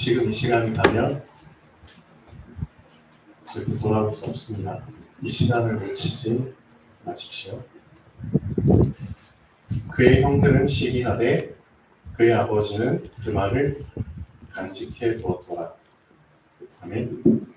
지금 이 시간이 가면 절대 돌아올 수 없습니다. 이 시간을 놓치지 마십시오. 그의 형들은 시기하되 그의 아버지는 그 말을 간직해 두었더라. 아멘.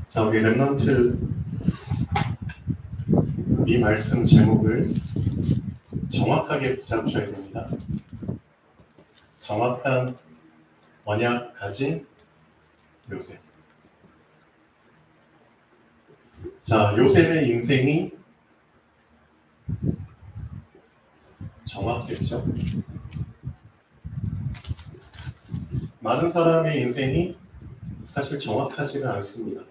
자, 우리 렘넌트 이 말씀 제목을 정확하게 붙잡으셔야 됩니다. 정확한 언약 가진 요셉. 자, 요셉의 인생이 정확했죠. 많은 사람의 인생이 사실 정확하지가 않습니다.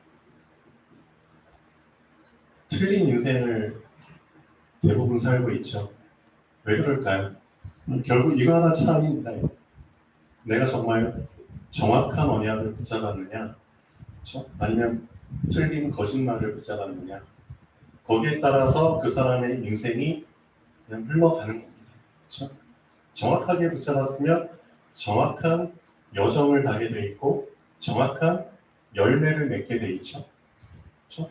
틀린 인생을 대부분 살고 있죠. 왜 그럴까요? 결국 이거 하나 차이입니다. 내가 정말 정확한 언약을 붙잡았느냐, 그렇죠? 아니면 틀린 거짓말을 붙잡았느냐, 거기에 따라서 그 사람의 인생이 그냥 흘러가는 겁니다. 그렇죠? 정확하게 붙잡았으면 정확한 여정을 가게 돼 있고 정확한 열매를 맺게 돼 있죠. 그렇죠?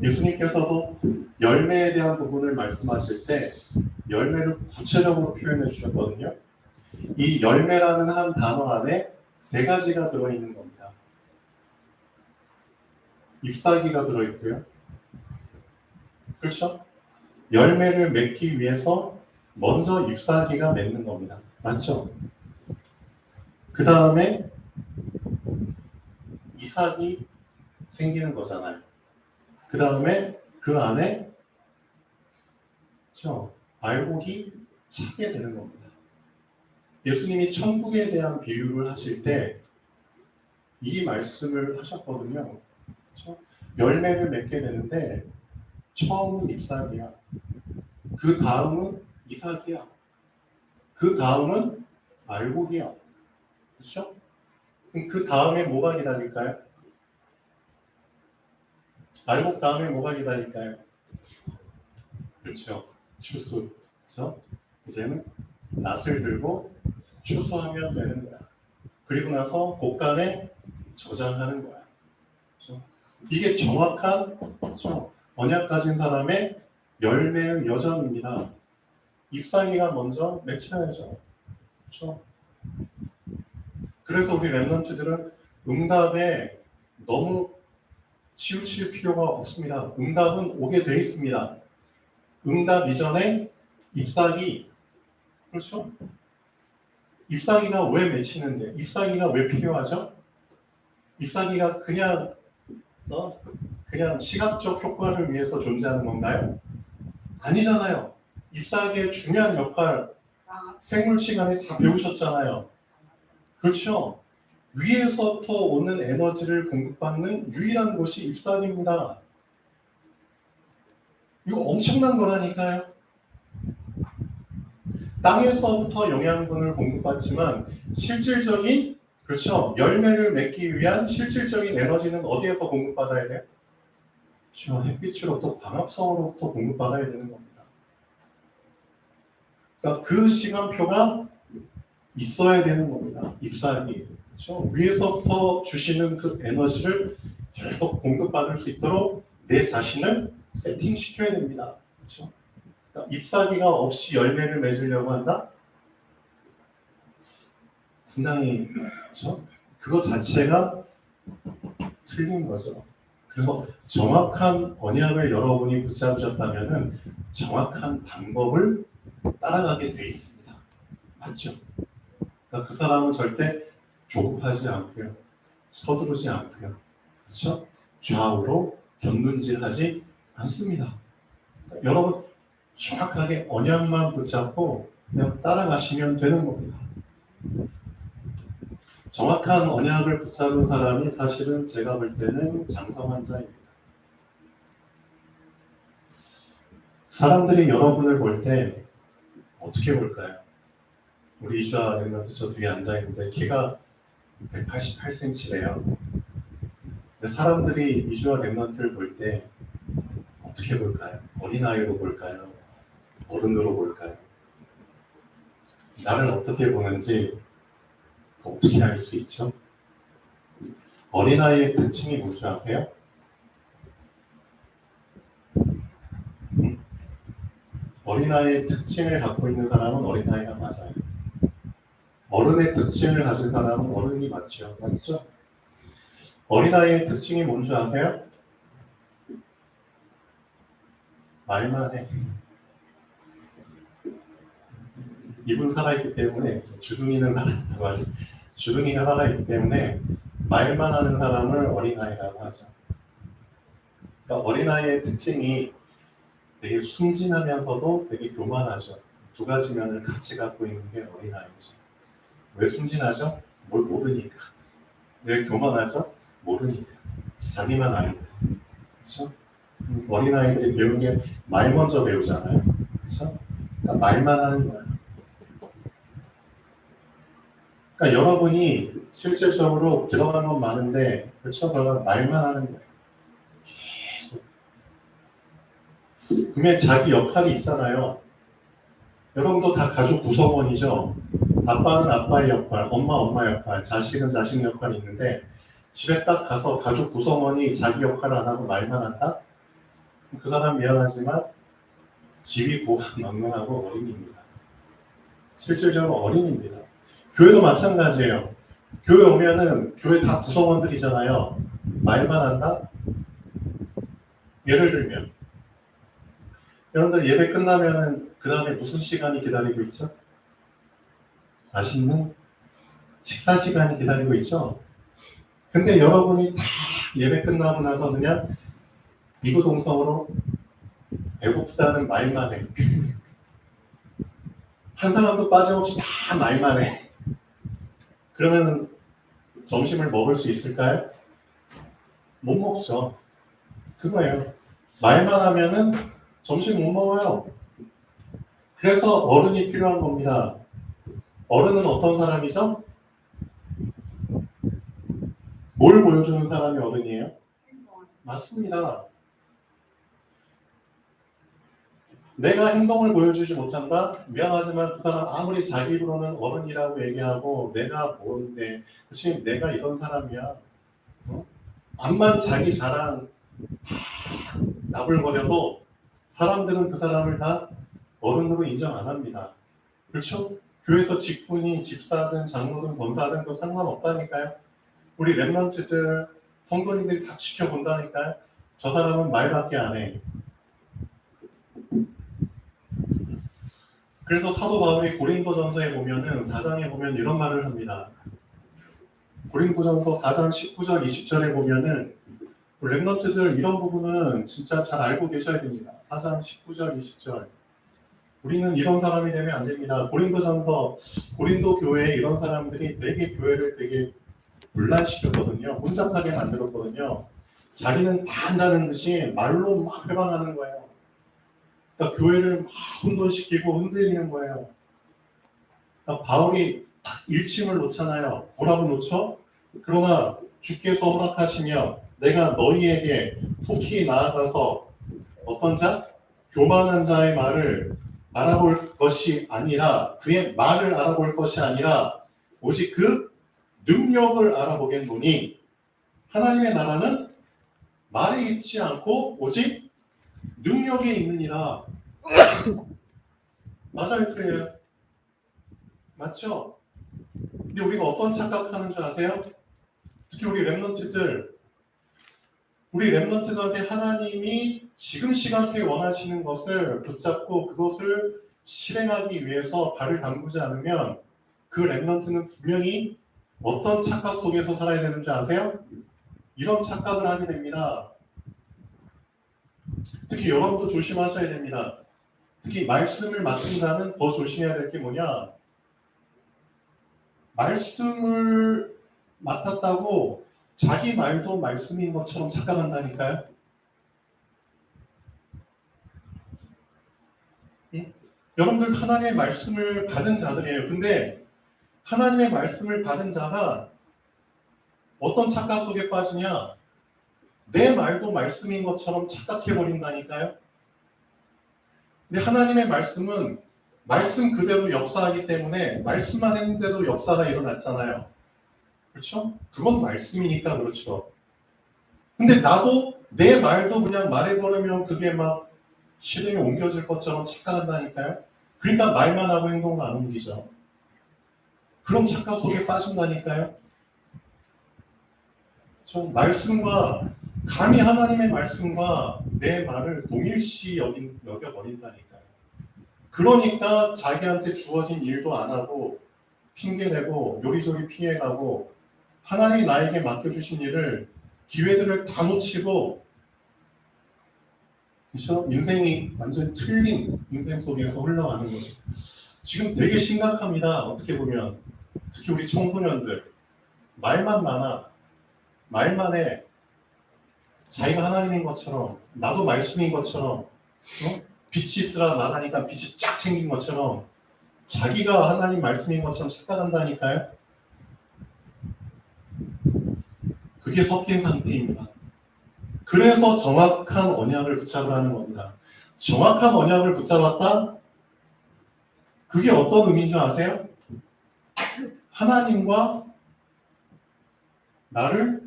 예수님께서도 열매에 대한 부분을 말씀하실 때 열매를 구체적으로 표현해 주셨거든요. 이 열매라는 한 단어 안에 세 가지가 들어있는 겁니다. 잎사귀가 들어있고요. 그렇죠? 열매를 맺기 위해서 먼저 잎사귀가 맺는 겁니다. 맞죠? 그 다음에 이삭이 생기는 거잖아요. 그 다음에 그 안에 그렇죠? 알곡이 차게 되는 겁니다. 예수님이 천국에 대한 비유를 하실 때 이 말씀을 하셨거든요. 그렇죠? 열매를 맺게 되는데 처음은 잎사귀야. 그 다음은 이삭이야. 그 다음은 알곡이야. 그렇죠? 그럼 그 다음에 뭐가 기다릴까요? 알곡 다음에 뭐가 기다릴까요? 그렇죠. 추수. 그렇죠? 이제는 낫을 들고 추수하면 되는 거야. 그리고 나서 곡간에 저장하는 거야. 그렇죠? 이게 정확한 그렇죠? 언약 가진 사람의 열매의 여정입니다. 잎사귀가 먼저 맺혀야죠. 그렇죠? 그래서 우리 렘넌트들은 응답에 너무 치우칠 필요가 없습니다. 응답은 오게 돼 있습니다. 응답 이전에 잎사귀, 그렇죠? 잎사귀가 왜 맺히는데? 잎사귀가 왜 필요하죠? 잎사귀가 그냥 시각적 효과를 위해서 존재하는 건가요? 아니잖아요. 잎사귀의 중요한 역할 생물 시간에 다 배우셨잖아요. 그렇죠? 위에서부터 오는 에너지를 공급받는 유일한 곳이 잎사귀입니다. 이거 엄청난 거라니까요. 땅에서부터 영양분을 공급받지만 실질적인 그렇죠. 열매를 맺기 위한 실질적인 에너지는 어디에서 공급받아야 돼요? 그렇죠. 햇빛으로부터 광합성으로부터 공급받아야 되는 겁니다. 그러니까 그 시간표가 있어야 되는 겁니다. 잎사귀. 그렇죠? 위에서부터 주시는 그 에너지를 계속 공급받을 수 있도록 내 자신을 세팅시켜야 됩니다. 그렇죠? 그러니까 잎사귀가 없이 열매를 맺으려고 한다? 상당히 그렇죠? 그거 자체가 틀린 거죠. 그래서 정확한 언약을 여러분이 붙잡으셨다면 정확한 방법을 따라가게 돼 있습니다. 맞죠? 그러니까 그 사람은 절대 조급하지 않고요. 서두르지 않고요. 그렇죠? 좌우로 견눈질하지 않습니다. 그러니까 여러분 정확하게 언약만 붙잡고 그냥 따라가시면 되는 겁니다. 정확한 언약을 붙잡은 사람이 사실은 제가 볼 때는 장성한 자입니다. 사람들이 여러분을 볼 때 어떻게 볼까요? 우리 이주아 랩런트 저 뒤에 앉아있는데 키가 188cm래요. 근데 사람들이 이주아 랩런트를 볼 때 어떻게 볼까요? 어린아이로 볼까요? 어른으로 볼까요? 나를 어떻게 보는지 어떻게 알 수 있죠? 어린아이의 특징이 뭔지 아세요? 어린아이의 특징을 갖고 있는 사람은 어린아이가 맞아요. 어른의 특징을 가진 사람은 어른이 맞죠. 맞죠? 어린아이의 특징이 뭔지 아세요? 말만 해. 입은 살아있기 때문에 주둥이는 살아있다고 하지. 주둥이가 살아있기 때문에 말만 하는 사람을 어린아이라고 하죠. 그러니까 어린아이의 특징이 되게 순진하면서도 되게 교만하죠. 두 가지 면을 같이 갖고 있는 게 어린아이죠. 왜 순진하죠? 뭘 모르니까. 왜 교만하죠? 모르니까. 자기만 아니까. 그렇죠? 어린아이들이 배우는 게 말 먼저 배우잖아요. 그렇죠? 그러니까 말만 하는 거야. 그러니까 여러분이 실질적으로 들어간 건 많은데 그렇죠? 그러나 말만 하는 거예요. 계속. 분명히 자기 역할이 있잖아요. 여러분도 다 가족 구성원이죠. 아빠는 아빠의 역할, 엄마의 역할, 자식은 자식 역할이 있는데 집에 딱 가서 가족 구성원이 자기 역할을 안 하고 말만 한다? 그 사람 미안하지만 지위고학망명하고 어린이입니다. 실질적으로 어린이입니다. 교회도 마찬가지예요. 교회 오면은 교회 다 구성원들이잖아요. 말만 한다? 예를 들면 여러분들 예배 끝나면은 그 다음에 무슨 시간이 기다리고 있죠? 맛있는 식사 시간이 기다리고 있죠? 근데 여러분이 다 예배 끝나고 나서 그냥 이구동성으로 배고프다는 말만 해. 한 사람도 빠짐없이 다 말만 해. 그러면 점심을 먹을 수 있을까요? 못 먹죠. 그거예요. 말만 하면은 점심 못 먹어요. 그래서 어른이 필요한 겁니다. 어른은 어떤 사람이죠? 뭘 보여주는 사람이 어른이에요? 맞습니다. 내가 행동을 보여주지 못한다? 미안하지만 그 사람 아무리 자기 입으로는 어른이라고 얘기하고 내가 뭔데 그치 내가 이런 사람이야. 어? 암만 자기 자랑 나불거려도 사람들은 그 사람을 다 어른으로 인정 안 합니다. 그렇죠? 교회에서 직분이 집사든 장로든 권사든 그 상관없다니까요. 우리 랩런트들 성도님들이 다 지켜본다니까요. 저 사람은 말밖에 안 해. 그래서 사도 바울이 고린도전서에 보면은 4장에 보면 이런 말을 합니다. 고린도전서 4장 19절 20절에 보면은 랩런트들 이런 부분은 진짜 잘 알고 계셔야 됩니다. 4장 19절 20절 우리는 이런 사람이 되면 안 됩니다. 고린도전서 고린도 교회에 이런 사람들이 되게 교회를 되게 분란시켰거든요. 혼잡하게 만들었거든요. 자기는 다 한다는 듯이 말로 막 회방하는 거예요. 그러니까 교회를 막 혼돈시키고 흔들리는 거예요. 그러니까 바울이 딱 일침을 놓잖아요. 뭐라고 놓죠? 그러나 주께서 허락하시며 내가 너희에게 속히 나아가서 어떤 자? 교만한 자의 말을 알아볼 것이 아니라 그의 말을 알아볼 것이 아니라 오직 그 능력을 알아보겠노니 하나님의 나라는 말에 있지 않고 오직 능력에 있느니라. 맞아요, 틀려요? 맞죠? 근데 우리가 어떤 착각하는 줄 아세요? 특히 우리 랩런트들한테 하나님이 지금 시간대에 원하시는 것을 붙잡고 그것을 실행하기 위해서 발을 담그지 않으면 그 랩런트는 분명히 어떤 착각 속에서 살아야 되는 줄 아세요? 이런 착각을 하게 됩니다. 특히 여러분도 조심하셔야 됩니다. 특히 말씀을 맡은 자는 더 조심해야 될 게 뭐냐? 말씀을 맡았다고 자기 말도 말씀인 것처럼 착각한다니까요. 응? 여러분들 하나님의 말씀을 받은 자들이에요. 근데 하나님의 말씀을 받은 자가 어떤 착각 속에 빠지냐? 내 말도 말씀인 것처럼 착각해버린다니까요. 근데 하나님의 말씀은 말씀 그대로 역사하기 때문에 말씀만 했는데도 역사가 일어났잖아요. 그렇죠? 그건 말씀이니까 그렇죠. 근데 나도 내 말도 그냥 말해버리면 그게 막 실행에 옮겨질 것처럼 착각한다니까요. 그러니까 말만 하고 행동을 안 옮기죠. 그런 착각 속에 빠진다니까요. 좀 말씀과 감히 하나님의 말씀과 내 말을 동일시 여겨버린다니까요. 그러니까 자기한테 주어진 일도 안 하고 핑계내고 요리조리 피해가고 하나님이 나에게 맡겨주신 일을 기회들을 다 놓치고 그렇죠? 인생이 완전 틀린 인생 속에서 흘러가는 거죠. 지금 되게 심각합니다. 어떻게 보면 특히 우리 청소년들 말만 많아 말만 해 자기가 하나님인 것처럼 나도 말씀인 것처럼 빛이 있으라 말하니까 빛이 쫙 생긴 것처럼 자기가 하나님 말씀인 것처럼 착각한다니까요. 그게 섞인 상태입니다. 그래서 정확한 언약을 붙잡으라는 겁니다. 정확한 언약을 붙잡았다? 그게 어떤 의미인 줄 아세요? 하나님과 나를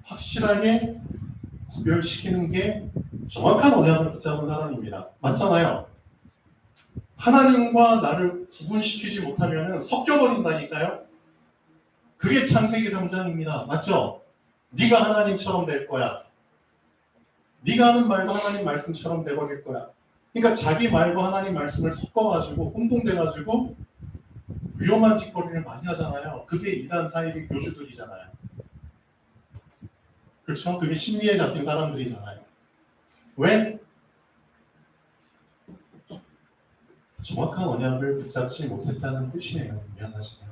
확실하게 구별시키는 게 정확한 언약을 붙잡은 사람입니다. 맞잖아요. 하나님과 나를 구분시키지 못하면 섞여버린다니까요. 그게 창세기 3장입니다. 맞죠? 네가 하나님처럼 될 거야. 네가 하는 말도 하나님 말씀처럼 돼버릴 거야. 그러니까 자기 말과 하나님 말씀을 섞어가지고 혼동돼가지고 위험한 짓거리를 많이 하잖아요. 그게 이단 사이비 교주들이잖아요. 그렇죠? 그게 심리에 잡힌 사람들이잖아요. 왜? 정확한 언약을 붙잡지 못했다는 뜻이에요. 미안하지만.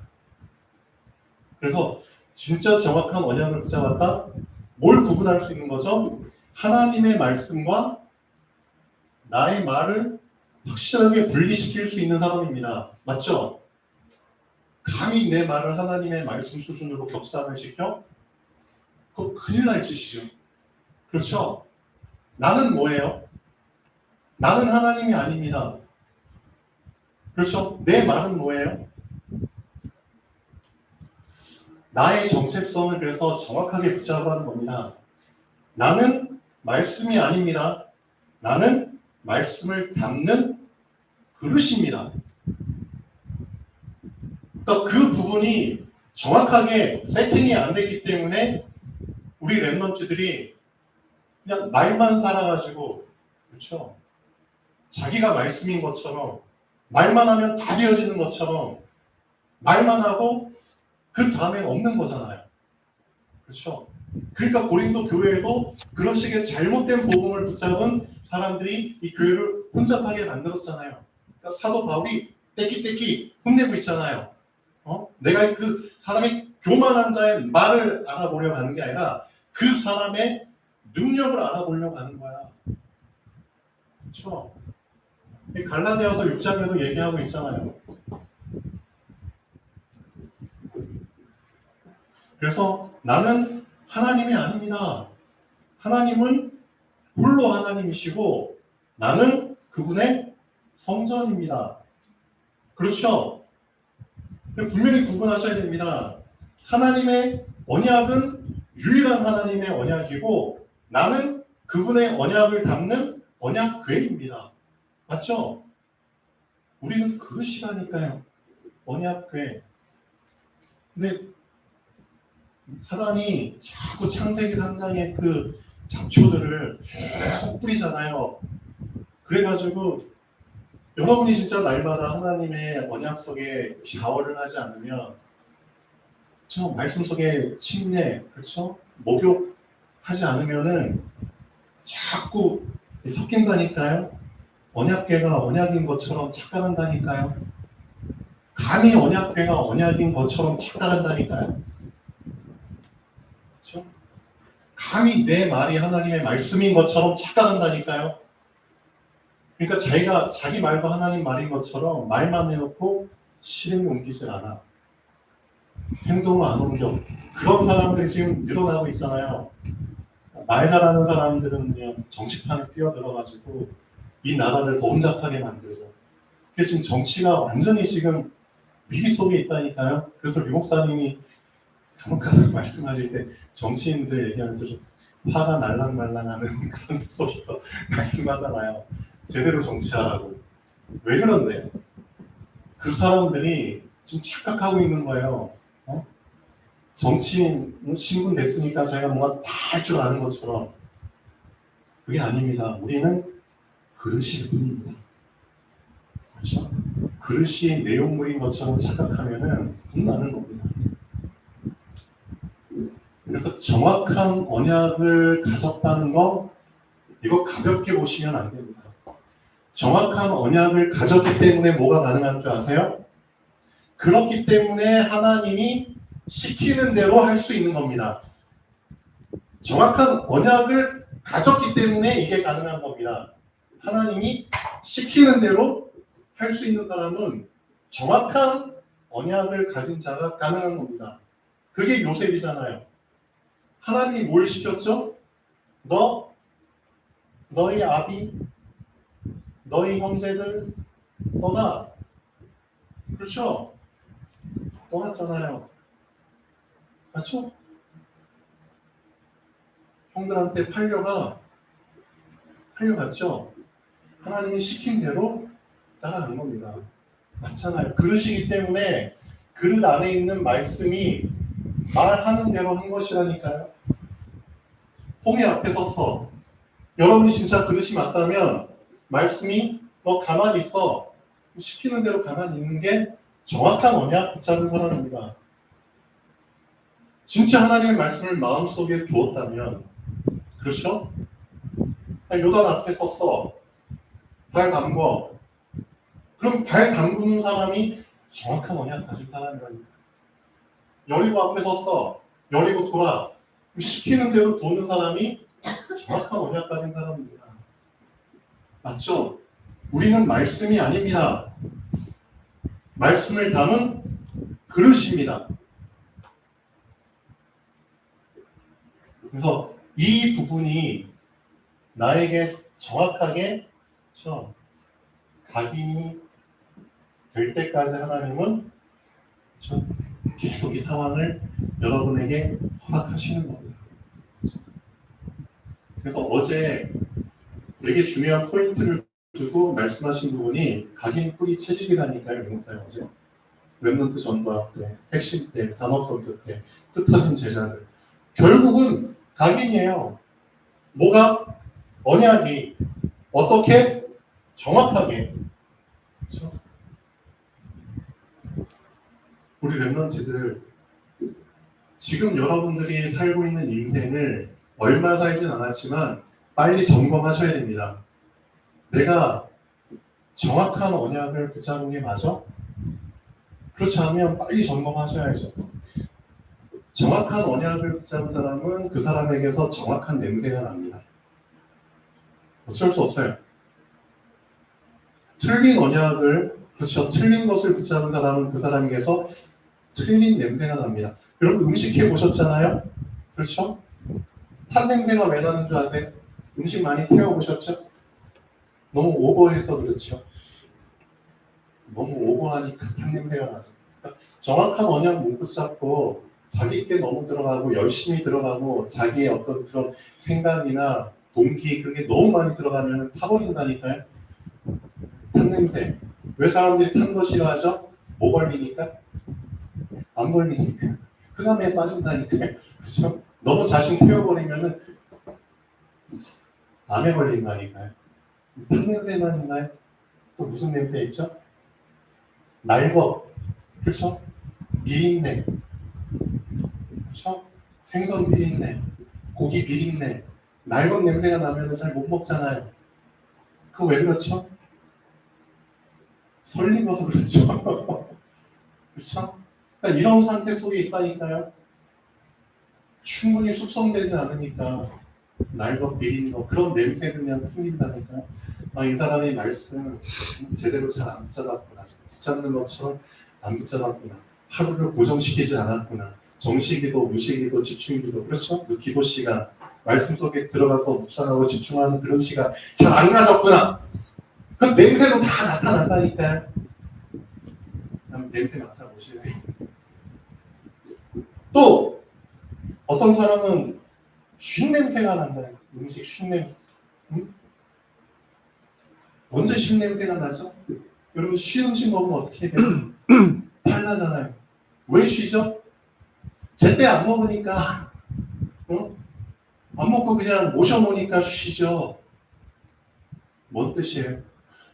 그래서 진짜 정확한 언약을 붙잡았다? 뭘 구분할 수 있는 거죠? 하나님의 말씀과 나의 말을 확실하게 분리시킬 수 있는 사람입니다. 맞죠? 감히 내 말을 하나님의 말씀 수준으로 격상을 시켜? 그거 큰일 날 짓이죠. 그렇죠? 나는 뭐예요? 나는 하나님이 아닙니다. 그렇죠? 내 말은 뭐예요? 나의 정체성을 그래서 정확하게 붙잡아가는 겁니다. 나는 말씀이 아닙니다. 나는 말씀을 담는 그릇입니다. 그러니까 그 부분이 정확하게 세팅이 안 됐기 때문에 우리 랩런트들이 그냥 말만 살아가지고 그렇죠? 자기가 말씀인 것처럼 말만 하면 다 되어지는 것처럼 말만 하고 그 다음엔 없는 거잖아요. 그렇죠? 그러니까 고린도 교회에도 그런 식의 잘못된 복음을 붙잡은 사람들이 이 교회를 혼잡하게 만들었잖아요. 그러니까 사도 바울이 떼끼떼끼 혼내고 있잖아요. 내가 그 사람이 교만한 자의 말을 알아보려고 하는 게 아니라 그 사람의 능력을 알아보려고 하는 거야. 그렇죠? 갈라디아서 6장에도 얘기하고 있잖아요. 그래서 나는 하나님이 아닙니다. 하나님은 홀로 하나님이시고 나는 그분의 성전입니다. 그렇죠? 분명히 구분하셔야 됩니다. 하나님의 언약은 유일한 하나님의 언약이고 나는 그분의 언약을 담는 언약궤입니다. 맞죠? 우리는 그릇이라니까요. 언약궤. 근데 사단이 자꾸 창세기 3장의 그 잡초들을 계속 뿌리잖아요. 그래가지고 여러분이 진짜 날마다 하나님의 언약 속에 샤워를 하지 않으면 저 말씀 속에 침례, 그렇죠? 목욕하지 않으면은 자꾸 섞인다니까요. 언약궤가 언약인 것처럼 착각한다니까요. 감히 언약궤가 언약인 것처럼 착각한다니까요. 감히 내 말이 하나님의 말씀인 것처럼 착각한다니까요. 그러니까 자기 말도 하나님 말인 것처럼 말만 해놓고 실행에 옮기질 않아. 행동을 안 옮겨. 그런 사람들이 지금 늘어나고 있잖아요. 말 잘하는 사람들은 그냥 정치판에 뛰어들어가지고 이 나라를 더 혼잡하게 만들고. 그래서 지금 정치가 완전히 지금 위기 속에 있다니까요. 그래서 류 목사님이 간혹가다 말씀하실 때 정치인들 얘기하면서 좀 화가 날랑말랑하는 그런 뜻 속에서 말씀하잖아요. 제대로 정치하라고. 왜 그런데요? 그 사람들이 지금 착각하고 있는 거예요. 정치인 신분 됐으니까 자기가 뭔가 다 할 줄 아는 것처럼. 그게 아닙니다. 우리는 그릇일 뿐입니다. 그렇죠? 그릇이 내용물인 것처럼 착각하면은 혼나는 겁니다. 그래서 정확한 언약을 가졌다는 거 이거 가볍게 보시면 안 됩니다. 정확한 언약을 가졌기 때문에 뭐가 가능한 줄 아세요? 그렇기 때문에 하나님이 시키는 대로 할 수 있는 겁니다. 정확한 언약을 가졌기 때문에 이게 가능한 겁니다. 하나님이 시키는 대로 할 수 있는 사람은 정확한 언약을 가진 자가 가능한 겁니다. 그게 요셉이잖아요. 하나님이 뭘 시켰죠? 너희 아비, 너희 형제들 떠나. 그렇죠? 떠났잖아요. 맞죠? 형들한테 팔려갔죠? 하나님이 시킨 대로 따라간 겁니다. 맞잖아요. 그릇이기 때문에 그릇 안에 있는 말씀이 말하는 대로 한 것이라니까요. 홍해 앞에 섰어. 여러분이 진짜 그릇이 맞다면 말씀이 너 가만히 있어. 시키는 대로 가만히 있는 게 정확한 언약 붙잡은 사람입니다. 진짜 하나님의 말씀을 마음속에 두었다면 그렇죠? 요단 앞에 섰어. 발 담궈. 그럼 발 담그는 사람이 정확한 언약 가진 사람이라니까. 여리고 앞에 섰어. 여리고 돌아. 시키는 대로 도는 사람이 정확한 언약 가진 사람입니다. 맞죠? 우리는 말씀이 아닙니다. 말씀을 담은 그릇입니다. 그래서 이 부분이 나에게 정확하게 각인이 될 때까지 하나님은 계속 이 상황을 여러분에게 허락하시는 겁니다. 그래서 어제 되게 중요한 포인트를 두고 말씀하신 부분이 각인 뿌리 채집이라니까요. 용사님 어제 랩넌트 전도학 때, 핵심 때, 산업선교 때 흩어진 제자들 결국은 각인이에요. 뭐가? 언약이 어떻게? 정확하게. 그렇죠? 우리 랩넌트들 지금 여러분들이 살고 있는 인생을 얼마 살진 않았지만 빨리 점검하셔야 됩니다. 내가 정확한 언약을 붙잡은 게 맞아? 그렇지 않으면 빨리 점검하셔야죠. 정확한 언약을 붙잡은 사람은 그 사람에게서 정확한 냄새가 납니다. 어쩔 수 없어요. 틀린 언약을, 그렇죠. 틀린 것을 붙잡은 사람은 그 사람에게서 틀린 냄새가 납니다. 여러분 음식 해 보셨잖아요? 그렇죠? 탄 냄새가 왜 나는 줄 아세요? 음식 많이 태워 보셨죠? 너무 오버해서 그렇죠. 너무 오버하니까 탄 냄새가 나죠. 그러니까 정확한 언약 못 붙잡고 자기께 너무 들어가고 열심히 들어가고 자기의 어떤 그런 생각이나 동기 그런 게 너무 많이 들어가면 타버린다니까요. 탄 냄새. 왜 사람들이 탄 거 싫어하죠? 뭐 걸리니까? 안 걸리니까. 흑암에 빠진다니까요. 그렇죠? 너무 자신 태워버리면은 암에 걸린다니까요. 탄 냄새만 있나요? 또 무슨 냄새 있죠? 날것. 그렇죠? 비린내. 그렇죠? 생선 비린내. 고기 비린내. 날것 냄새가 나면 잘 못 먹잖아요. 그거 왜 그렇죠? 설리면서 그렇죠. 그렇죠? 그러니까 이런 상태 속에 있다니까요. 충분히 숙성되지 않으니까 날것 비린것 그런 냄새 그냥 풍긴다니까. 이 사람이 말씀을 제대로 잘 안 붙잡았구나. 붙잡는 것처럼 안 붙잡았구나. 하루를 고정시키지 않았구나. 정시기도, 무시기도, 집중기도. 그렇죠? 그 기도 시간, 말씀 속에 들어가서 묵상하고 집중하는 그런 시간 잘 안 가졌구나. 그 냄새로 다 나타난다니까요. 냄새 맡아보시네. 또 어떤 사람은 쉰 냄새가 난다. 음식 쉰 냄새. 응? 언제 쉰 냄새가 나죠? 여러분 쉰 음식 먹으면 어떻게 돼요? 탈나잖아요. 왜 쉬죠? 제때 안 먹으니까 안 먹고 그냥 모셔놓으니까 쉬죠. 뭔 뜻이에요?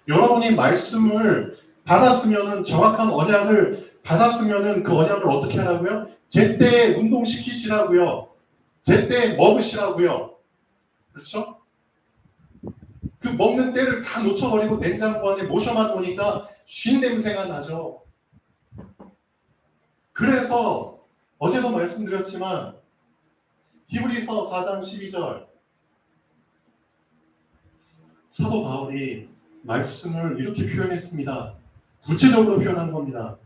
여러분이 말씀을 받았으면은 정확한 언약을 받았으면은 그 언약을 어떻게 하라고요? 제때 운동시키시라고요. 제때 먹으시라고요. 그렇죠? 그 먹는 때를 다 놓쳐버리고 냉장고 안에 모셔만 놓으니까 쉰 냄새가 나죠. 그래서 어제도 말씀드렸지만 히브리서 4장 12절 사도 바울이 말씀을 이렇게 표현했습니다. 구체적으로 표현한 겁니다.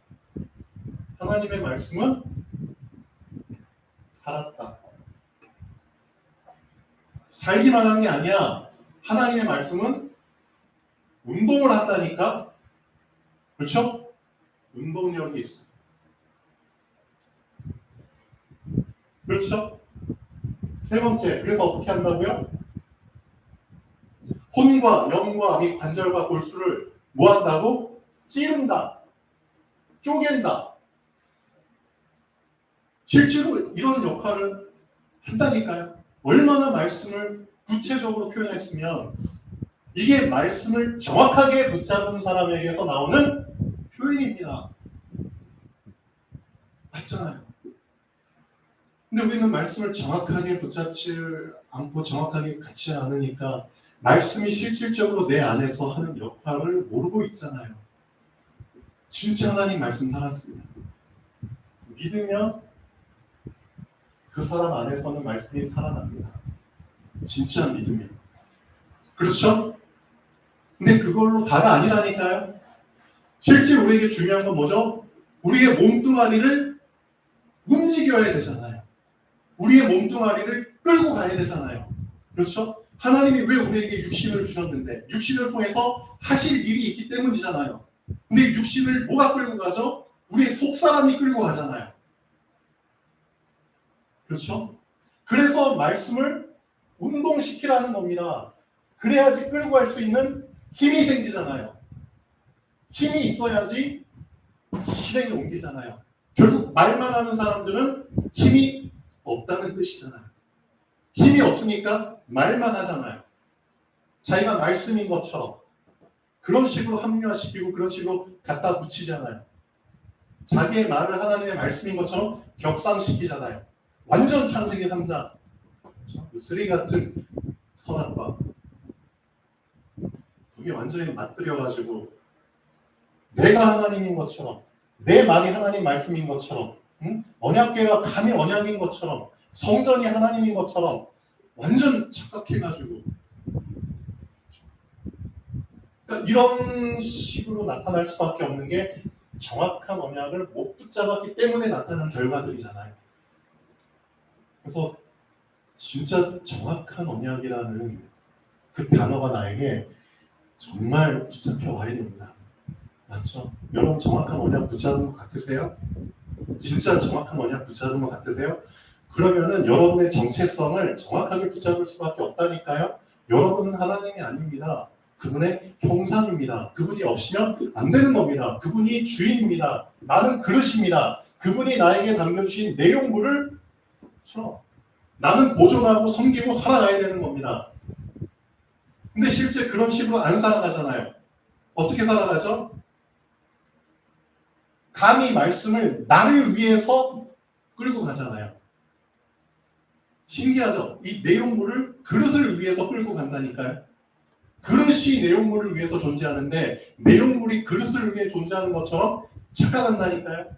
하나님의 말씀은 살았다. 살기만 한 게 아니야. 하나님의 말씀은 운동을 한다니까. 그렇죠? 운동력이 있어. 그렇죠? 세 번째, 그래서 어떻게 한다고요? 혼과 영과 및 관절과 골수를 뭐 한다고? 찌른다. 쪼갠다. 실제로 이런 역할을 한다니까요. 얼마나 말씀을 구체적으로 표현했으면 이게 말씀을 정확하게 붙잡은 사람에게서 나오는 표현입니다. 맞잖아요. 근데 우리는 말씀을 정확하게 붙잡지 않고 정확하게 갖지 않으니까 말씀이 실질적으로 내 안에서 하는 역할을 모르고 있잖아요. 진짜 하나님 말씀 살았습니다. 믿으면 그 사람 안에서는 말씀이 살아납니다. 진짜 믿으면. 그렇죠? 근데 그걸로 다가 아니라니까요. 실제 우리에게 중요한 건 뭐죠? 우리의 몸뚱아리를 움직여야 되잖아요. 우리의 몸뚱아리를 끌고 가야 되잖아요. 그렇죠? 하나님이 왜 우리에게 육신을 주셨는데 육신을 통해서 하실 일이 있기 때문이잖아요. 근데 육신을 뭐가 끌고 가죠? 우리의 속사람이 끌고 가잖아요. 그렇죠? 그래서 말씀을 운동시키라는 겁니다. 그래야지 끌고 갈 수 있는 힘이 생기잖아요. 힘이 있어야지 실행에 옮기잖아요. 결국 말만 하는 사람들은 힘이 없다는 뜻이잖아요. 힘이 없으니까 말만 하잖아요. 자기가 말씀인 것처럼 그런 식으로 합리화시키고 그런 식으로 갖다 붙이잖아요. 자기의 말을 하나님의 말씀인 것처럼 격상시키잖아요. 완전 창세기 3장 쓰리 같은 선악과 그게 완전히 맞들여가지고 내가 하나님인 것처럼 내 말이 하나님 말씀인 것처럼 언약궤가 감히 언약인 것처럼 성전이 하나님인 것처럼 완전 착각해가지고 그러니까 이런 식으로 나타날 수밖에 없는 게 정확한 언약을 못 붙잡았기 때문에 나타난 결과들이잖아요. 그래서 진짜 정확한 언약이라는 그 단어가 나에게 정말 붙잡혀 와야 됩니다. 맞죠? 여러분 정확한 언약 붙잡은 것 같으세요? 진짜 정확한 언약 붙잡은 것 같으세요? 그러면은 여러분의 정체성을 정확하게 붙잡을 수밖에 없다니까요. 여러분은 하나님이 아닙니다. 그분의 형상입니다. 그분이 없으면 안 되는 겁니다. 그분이 주인입니다. 나는 그릇입니다. 그분이 나에게 남겨주신 내용물을 나는 보존하고 섬기고 살아가야 되는 겁니다. 근데 실제 그런 식으로 안 살아가잖아요. 어떻게 살아가죠? 감히 말씀을 나를 위해서 끌고 가잖아요. 신기하죠? 이 내용물을 그릇을 위해서 끌고 간다니까요. 그릇이 내용물을 위해서 존재하는데 내용물이 그릇을 위해 존재하는 것처럼 착각한다니까요.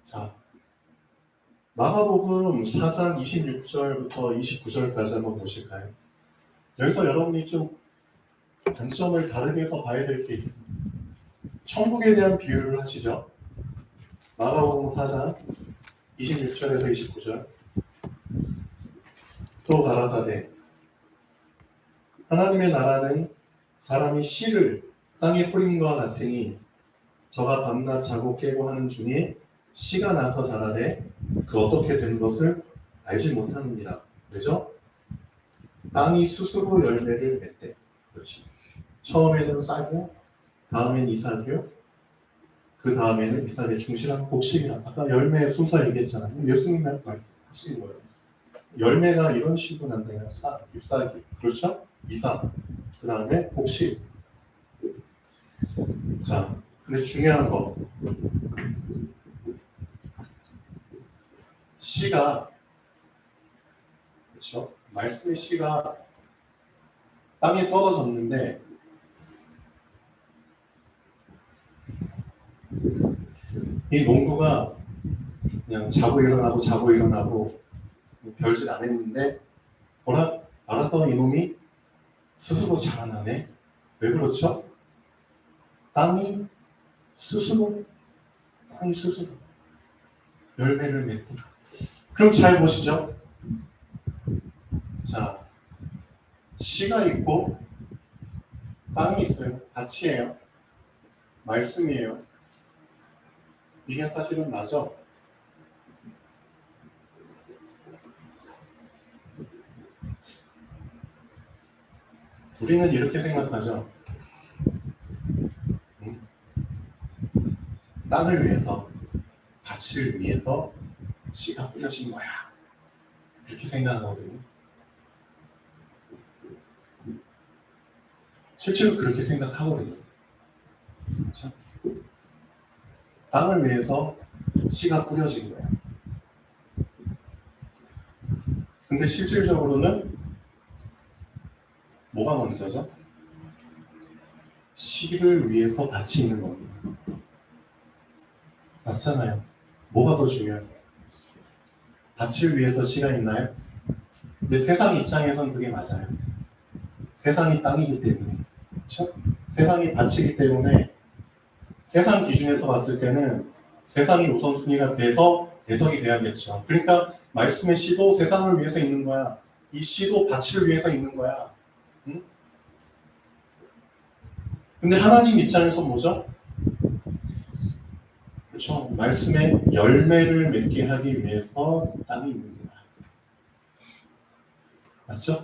자, 마가복음 4장 26절부터 29절까지 한번 보실까요? 여기서 여러분이 좀 관점을 다르게 해서 봐야 될 게 있습니다. 천국에 대한 비유를 하시죠. 마가복음 4장 26절에서 29절. 또 가라사대 하나님의 나라는 사람이 씨를 땅에 뿌림과 같으니 저가 밤낮 자고 깨고 하는 중에 씨가 나서 자라되 그 어떻게 된 것을 알지 못하느니라. 왜죠? 땅이 스스로 열매를 맺대. 그렇지. 처음에는 싹이요, 다음엔 이삭이요, 그 다음에는 이삭의 충실한 곡식이라. 아까 열매 순서 얘기했잖아요. 예수님이 말씀하신 거예요. 열매가 이런 식으로 난다요. 싹, 잎사귀, 그렇죠? 이삭, 그 다음에 곡식. 자, 근데 중요한 거, 씨가, 그렇죠? 말씀의 씨가 땅에 떨어졌는데 이 농부가 그냥 자고 일어나고 별짓 안 했는데 뭐라? 알아서 이놈이 스스로 자라나네. 왜 그렇죠? 땅이 스스로 열매를 맺고. 그럼 잘 보시죠. 자, 씨가 있고 땅이 있어요. 밭이에요. 말씀이에요. 이게 사실은 맞죠? 우리는 이렇게 생각하죠. 땅을 위해서, 밭을 위해서 씨가 뿌려진 거야. 그렇게 생각하거든요. 실제로 그렇게 생각하거든요. 그렇죠? 땅을 위해서 씨가 뿌려진 거야. 근데 실질적으로는 뭐가 먼저죠? 씨를 위해서 밭이 있는 겁니다. 맞잖아요. 뭐가 더 중요해요? 밭을 위해서 씨가 있나요? 근데 세상 입장에선 그게 맞아요. 세상이 땅이기 때문에. 그렇죠? 세상이 밭이기 때문에 세상 기준에서 봤을 때는 세상이 우선순위가 돼서 해석이 돼야겠죠. 그러니까 말씀의 씨도 세상을 위해서 있는 거야. 이 씨도 밭을 위해서 있는 거야. 응? 근데 하나님 입장에서 뭐죠? 그렇죠. 말씀의 열매를 맺게 하기 위해서 땅이 있는 거야. 맞죠?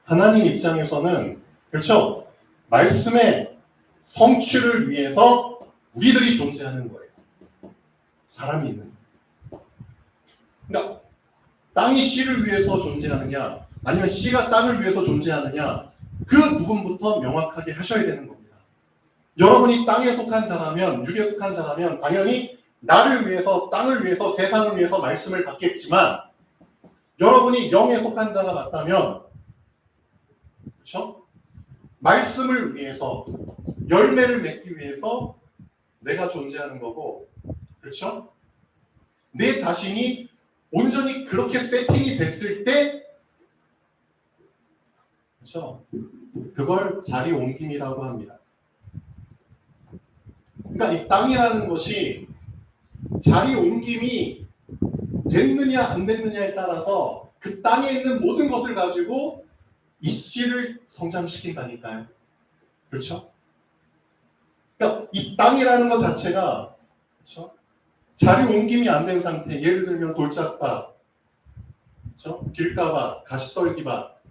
하나님 입장에서는 그렇죠. 말씀의 성취를 위해서 우리들이 존재하는 거예요. 사람이 있는 거예요. 그러니까 땅이 씨를 위해서 존재하느냐 아니면 씨가 땅을 위해서 존재하느냐 그 부분부터 명확하게 하셔야 되는 겁니다. 여러분이 땅에 속한 자라면 육에 속한 자라면 당연히 나를 위해서 땅을 위해서 세상을 위해서 말씀을 받겠지만 여러분이 영에 속한 자가 맞다면 그렇죠? 말씀을 위해서 열매를 맺기 위해서 내가 존재하는 거고 그렇죠? 내 자신이 온전히 그렇게 세팅이 됐을 때 그렇죠? 그걸 자리 옮김이라고 합니다. 그러니까 이 땅이라는 것이 자리 옮김이 됐느냐 안 됐느냐에 따라서 그 땅에 있는 모든 것을 가지고 이 씨를 성장시킨다니까요. 그렇죠? 그러니까 이 땅이라는 것 자체가 그렇죠? 자리 옮김이 안 된 상태, 예를 들면 돌짝밭, 그렇죠? 길가밭, 가시떨기밭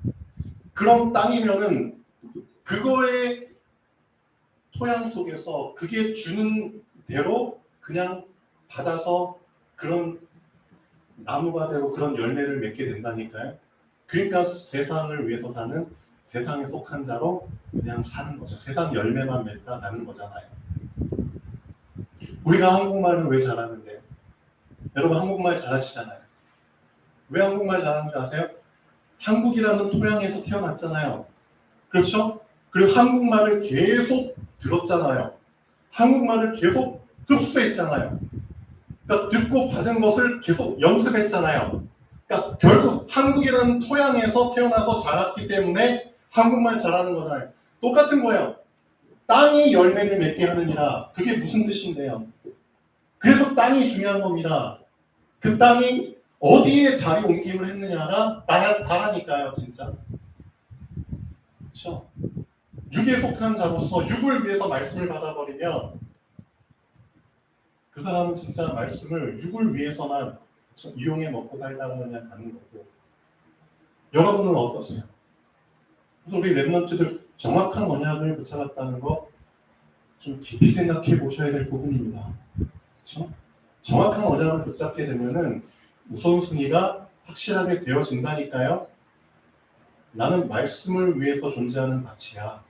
그런 땅이면은 그거의 토양 속에서 그게 주는 대로 그냥 받아서 그런 나무가 되고 그런 열매를 맺게 된다니까요. 그러니까 세상을 위해서 사는 세상에 속한 자로 그냥 사는 거죠. 세상 열매만 맺다 가는 거잖아요. 우리가 한국말을 왜 잘하는데요? 여러분 한국말 잘하시잖아요. 왜 한국말 잘하는 줄 아세요? 한국이라는 토양에서 태어났잖아요. 그렇죠? 그리고 한국말을 계속 들었잖아요. 한국말을 계속 흡수했잖아요. 그러니까 듣고 받은 것을 계속 연습했잖아요. 그러니까 결국 한국이라는 토양에서 태어나서 자랐기 때문에 한국말 잘하는 거잖아요. 똑같은 거예요. 땅이 열매를 맺게 하느니라. 그게 무슨 뜻인데요? 그래서 땅이 중요한 겁니다. 그 땅이 어디에 자리 옮김을 했느냐가 다라니까요, 진짜. 그렇죠? 육에 속한 자로서 육을 위해서 말씀을 받아버리면 그 사람은 진짜 말씀을 육을 위해서만 이용해 먹고 살다가 그냥 가는 거고. 여러분은 어떠세요? 그래서 우리 랩런트들 정확한 언약을 붙잡았다는 거 좀 깊이 생각해 보셔야 될 부분입니다. 그렇죠? 정확한 언약을 붙잡게 되면은 우선순위가 확실하게 되어진다니까요. 나는 말씀을 위해서 존재하는 가치야.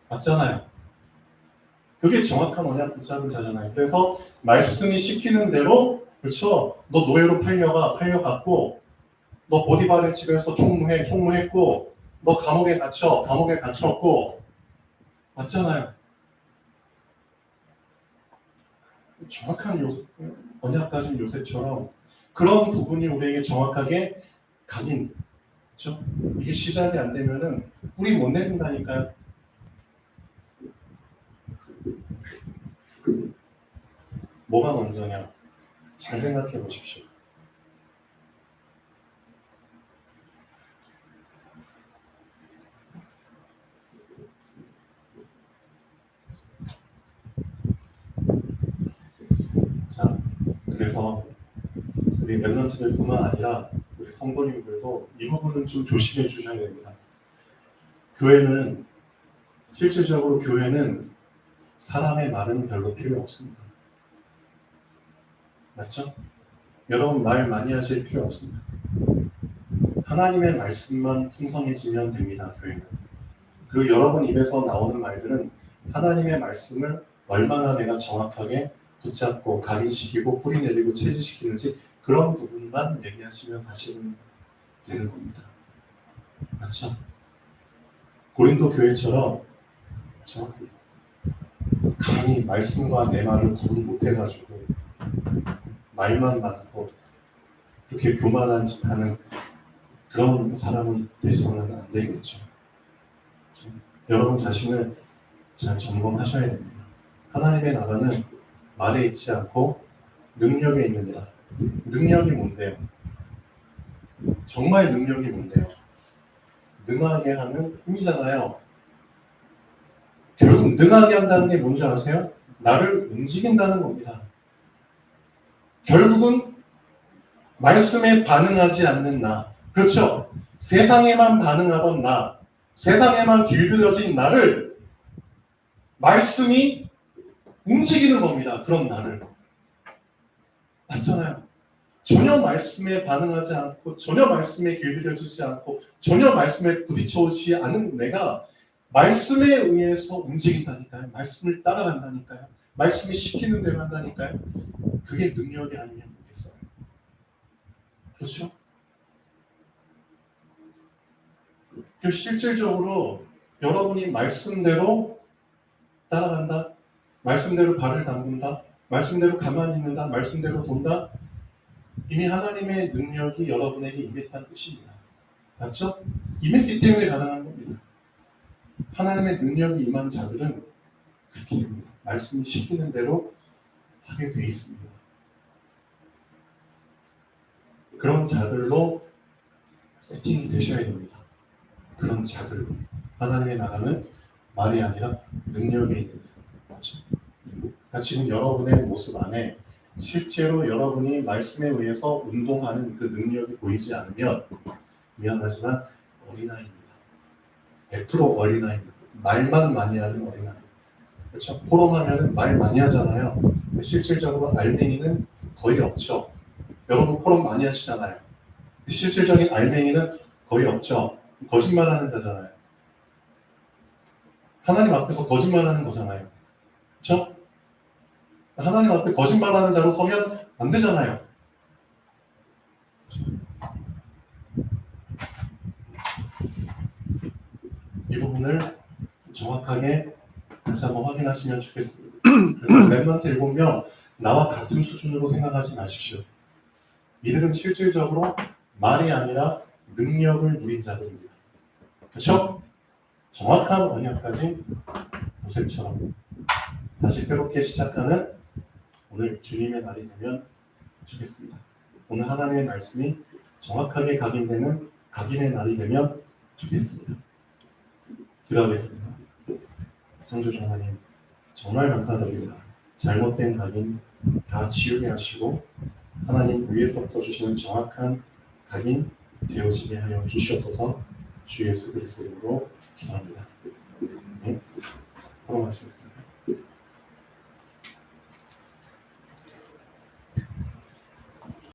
맞잖아요. 그게 정확한 언약 붙잡은 자잖아요. 그래서 말씀이 시키는 대로, 그렇죠? 너 노예로 팔려갔고, 너 보디바를 집에서 총무했고, 너 감옥에 갇혔고, 맞잖아요. 정확한 언약 가진 요셉처럼 그런 부분이 우리에게 정확하게 각인, 그렇죠? 이게 시작이 안 되면은 뿌리 못 내린다니까요. 뭐가 먼저냐? 잘 생각해 보십시오. 자, 그래서 우리 랩런트들뿐만 아니라 우리 성도님들도 이 부분은 좀 조심해 주셔야 됩니다. 교회는 실질적으로 사람의 말은 별로 필요 없습니다. 맞죠? 여러분 말 많이 하실 필요 없습니다. 하나님의 말씀만 풍성해지면 됩니다. 교회는. 그리고 여러분 입에서 나오는 말들은 하나님의 말씀을 얼마나 내가 정확하게 붙잡고 각인시키고 뿌리내리고 체질시키는지 그런 부분만 얘기하시면 사실은 되는 겁니다. 맞죠? 고린도 교회처럼 그렇죠? 감히 말씀과 내 말을 구분 못해가지고 말만 많고 그렇게 교만한 짓 하는 그런 사람은 되서는 안 되겠죠. 여러분 자신을 잘 점검하셔야 됩니다. 하나님의 나라는 말에 있지 않고 능력에 있느니라. 능력이 뭔데요? 정말 능력이 뭔데요? 능하게 하는 힘이잖아요. 결국 능하게 한다는 게 뭔지 아세요? 나를 움직인다는 겁니다. 결국은 말씀에 반응하지 않는 나. 그렇죠? 세상에만 반응하던 나, 세상에만 길들여진 나를 말씀이 움직이는 겁니다. 그런 나를. 맞잖아요. 전혀 말씀에 반응하지 않고 전혀 말씀에 길들여지지 않고 전혀 말씀에 부딪혀오지 않은 내가 말씀에 의해서 움직인다니까요. 말씀을 따라간다니까요. 말씀이 시키는 대로 한다니까요. 그게 능력이 아니면 뭐겠어요. 그렇죠? 실질적으로 여러분이 말씀대로 따라간다, 말씀대로 발을 담근다, 말씀대로 가만히 있는다, 말씀대로 돈다, 이미 하나님의 능력이 여러분에게 임했다는 뜻입니다. 맞죠? 임했기 때문에 가능한 겁니다. 하나님의 능력이 임한 자들은 그렇게 됩니다. 말씀이 시키는 대로 하게 돼 있습니다. 그런 자들로 세팅이 되셔야 됩니다. 그런 자들로. 하나님의 나라는 말이 아니라 능력이 있는 거죠. 그러니까 지금 여러분의 모습 안에 실제로 여러분이 말씀에 의해서 운동하는 그 능력이 보이지 않으면 미안하지만 어린아이입니다. 100% 어린아이입니다. 말만 많이 하는 어린아이. 그렇죠? 포럼하면 말 많이 하잖아요. 실질적으로 알맹이는 거의 없죠. 여러분 포럼 많이 하시잖아요. 실질적인 알맹이는 거의 없죠. 거짓말하는 자잖아요. 하나님 앞에서 거짓말하는 거잖아요. 그렇죠? 하나님 앞에 거짓말하는 자로 서면 안 되잖아요. 이 부분을 정확하게 다시 한번 확인하시면 좋겠습니다. 그래서 랩런트 7명 나와 같은 수준으로 생각하지 마십시오. 이들은 실질적으로 말이 아니라 능력을 누린 자들입니다. 그렇죠? 정확한 언약까지 요셉처럼 다시 새롭게 시작하는 오늘 주님의 날이 되면 좋겠습니다. 오늘 하나님의 말씀이 정확하게 각인되는 각인의 날이 되면 좋겠습니다. 기도하겠습니다. 창조주 하나님, 정말 감사드립니다. 잘못된 각인 다 지우게 하시고 하나님 위에서부터 주시는 정확한 각인 되어지게 하여 주시옵소서. 주 예수 그리스도 이름으로 기도합니다. 네, 바로 마치겠습니다.